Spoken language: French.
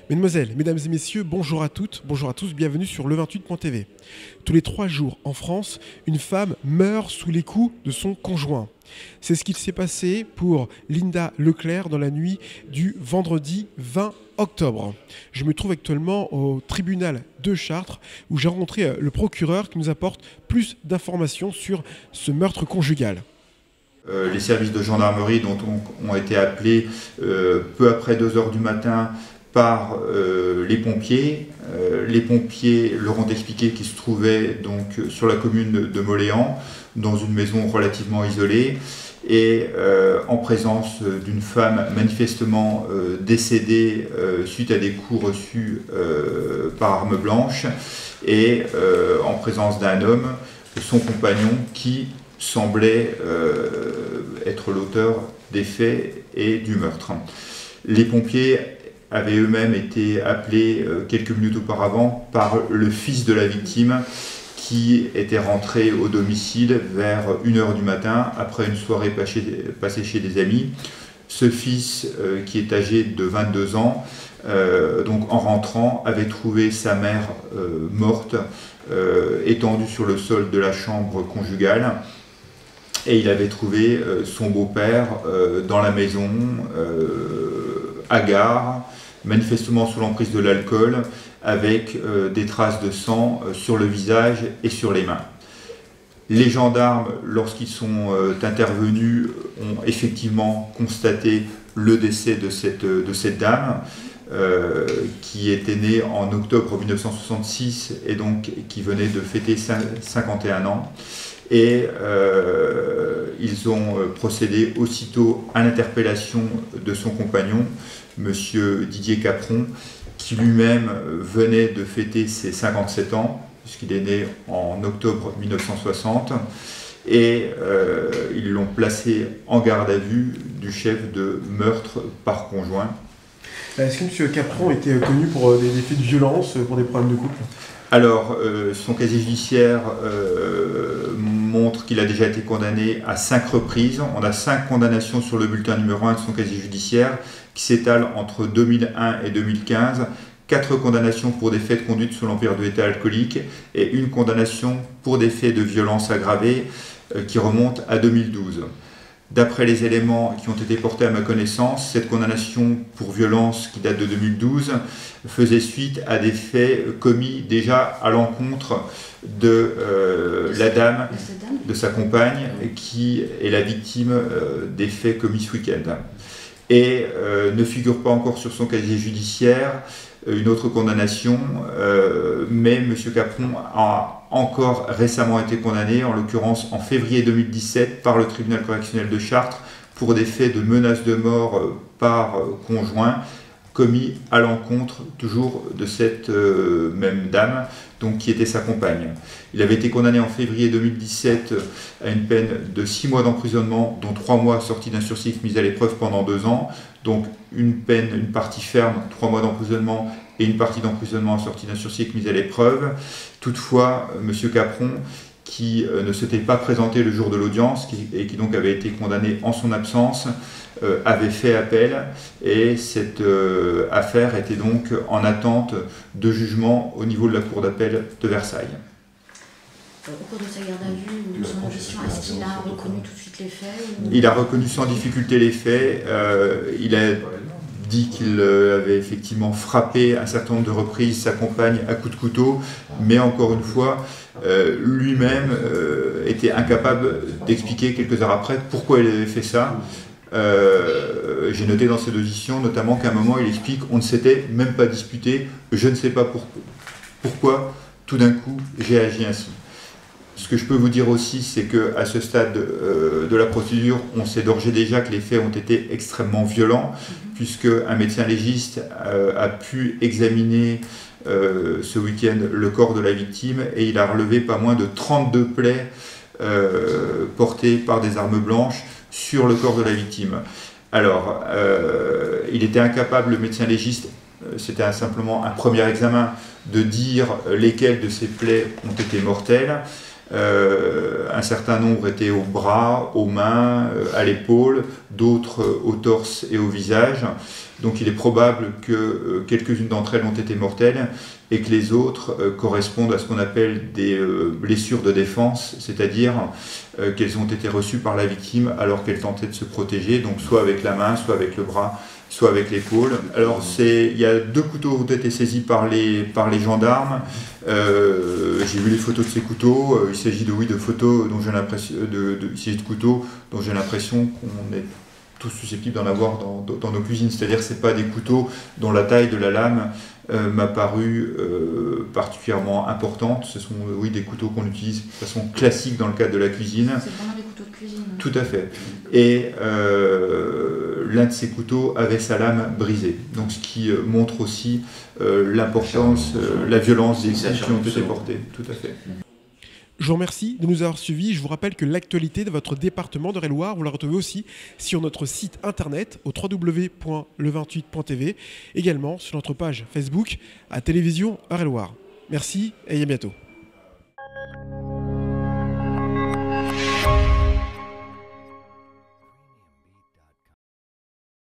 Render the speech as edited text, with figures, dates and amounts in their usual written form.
Mesdemoiselles, mesdames et messieurs, bonjour à toutes, bonjour à tous, bienvenue sur le28.tv. Tous les 3 jours en France, une femme meurt sous les coups de son conjoint. C'est ce qu'il s'est passé pour Linda Leclerc dans la nuit du vendredi 20 octobre. Je me trouve actuellement au tribunal de Chartres où j'ai rencontré le procureur qui nous apporte plus d'informations sur ce meurtre conjugal. Les services de gendarmerie dont ont été appelés peu après 2 h du matin par les pompiers. Les pompiers leur ont expliqué qu'ils se trouvaient donc sur la commune de Mauléon, dans une maison relativement isolée, et en présence d'une femme manifestement décédée suite à des coups reçus par arme blanche, et en présence d'un homme, son compagnon, qui semblait être l'auteur des faits et du meurtre. Les pompiers avaient eux-mêmes été appelés quelques minutes auparavant par le fils de la victime qui était rentré au domicile vers 1 h du matin après une soirée passée chez des amis. Ce fils, qui est âgé de 22 ans, donc en rentrant, avait trouvé sa mère morte, étendue sur le sol de la chambre conjugale. Et il avait trouvé son beau-père dans la maison, hagard, manifestement sous l'emprise de l'alcool, avec des traces de sang sur le visage et sur les mains. Les gendarmes, lorsqu'ils sont intervenus, ont effectivement constaté le décès de cette dame, qui était née en octobre 1966 et donc qui venait de fêter 51 ans. Et ils ont procédé aussitôt à l'interpellation de son compagnon, monsieur Didier Capron, qui lui-même venait de fêter ses 57 ans, puisqu'il est né en octobre 1960, et ils l'ont placé en garde à vue du chef de meurtre par conjoint. Est-ce que monsieur Capron était connu pour des faits de violence, pour des problèmes de couple ? Alors, son casier judiciaire montre qu'il a déjà été condamné à 5 reprises. On a 5 condamnations sur le bulletin numéro 1 de son casier judiciaire qui s'étale entre 2001 et 2015. 4 condamnations pour des faits de conduite sous l'empire de l'état alcoolique et une condamnation pour des faits de violence aggravée qui remonte à 2012. D'après les éléments qui ont été portés à ma connaissance, cette condamnation pour violence qui date de 2012 faisait suite à des faits commis déjà à l'encontre de la dame, de sa compagne, qui est la victime des faits commis ce week-end. Et ne figure pas encore sur son casier judiciaire une autre condamnation, mais M. Capron a encore récemment été condamné, en l'occurrence en février 2017, par le tribunal correctionnel de Chartres pour des faits de menace de mort par conjoint commis à l'encontre toujours de cette même dame, donc qui était sa compagne. Il avait été condamné en février 2017 à une peine de 6 mois d'emprisonnement, dont 3 mois sortis d'un sursis mis à l'épreuve pendant 2 ans, donc une partie ferme, 3 mois d'emprisonnement, et une partie d'emprisonnement assortie d'un sursis mis à l'épreuve. Toutefois, M. Capron, qui ne s'était pas présenté le jour de l'audience et qui donc avait été condamné en son absence, avait fait appel, et cette affaire était donc en attente de jugement au niveau de la cour d'appel de Versailles. Au cours de sa garde à vue ou de son audition, est-ce qu'il a reconnu tout de suite les faits ou... Il a reconnu sans difficulté les faits. Il a dit qu'il avait effectivement frappé un certain nombre de reprises sa compagne à coups de couteau, mais encore une fois, lui-même était incapable d'expliquer quelques heures après pourquoi il avait fait ça. J'ai noté dans cette audition notamment qu'à un moment il explique « on ne s'était même pas disputé, je ne sais pas pourquoi tout d'un coup j'ai agi ainsi ». Ce que je peux vous dire aussi, c'est qu'à ce stade de la procédure, on sait d'ores et déjà que les faits ont été extrêmement violents, puisque un médecin légiste a pu examiner ce week-end le corps de la victime, et il a relevé pas moins de 32 plaies portées par des armes blanches sur le corps de la victime. Alors, il était incapable, le médecin légiste, c'était simplement un premier examen, de dire lesquelles de ces plaies ont été mortelles. Un certain nombre étaient au bras, aux mains, à l'épaule, d'autres au torse et au visage. Donc il est probable que quelques-unes d'entre elles ont été mortelles et que les autres correspondent à ce qu'on appelle des blessures de défense, c'est-à-dire qu'elles ont été reçues par la victime alors qu'elle tentait de se protéger, donc soit avec la main, soit avec le bras, soit avec l'épaule. Alors il y a 2 couteaux qui ont été saisis par les gendarmes. J'ai vu les photos de ces couteaux. Il s'agit de photos dont j'ai l'impression de couteaux dont j'ai l'impression qu'on est tous susceptibles d'en avoir dans nos cuisines. C'est-à-dire que ce pas des couteaux dont la taille de la lame m'a paru particulièrement importante. Ce sont des couteaux qu'on utilise de façon classique dans le cadre de la cuisine. C'est vraiment des couteaux de cuisine. Tout à fait. Et l'un de ces couteaux avait sa lame brisée. Donc ce qui montre aussi l'importance, la violence des coups qui ont été portés. Tout à fait. Je vous remercie de nous avoir suivis. Je vous rappelle que l'actualité de votre département d'Eure-et-Loir, vous la retrouvez aussi sur notre site internet au www.le28.tv, également sur notre page Facebook à Télévision Eure-et-Loir. Merci et à bientôt.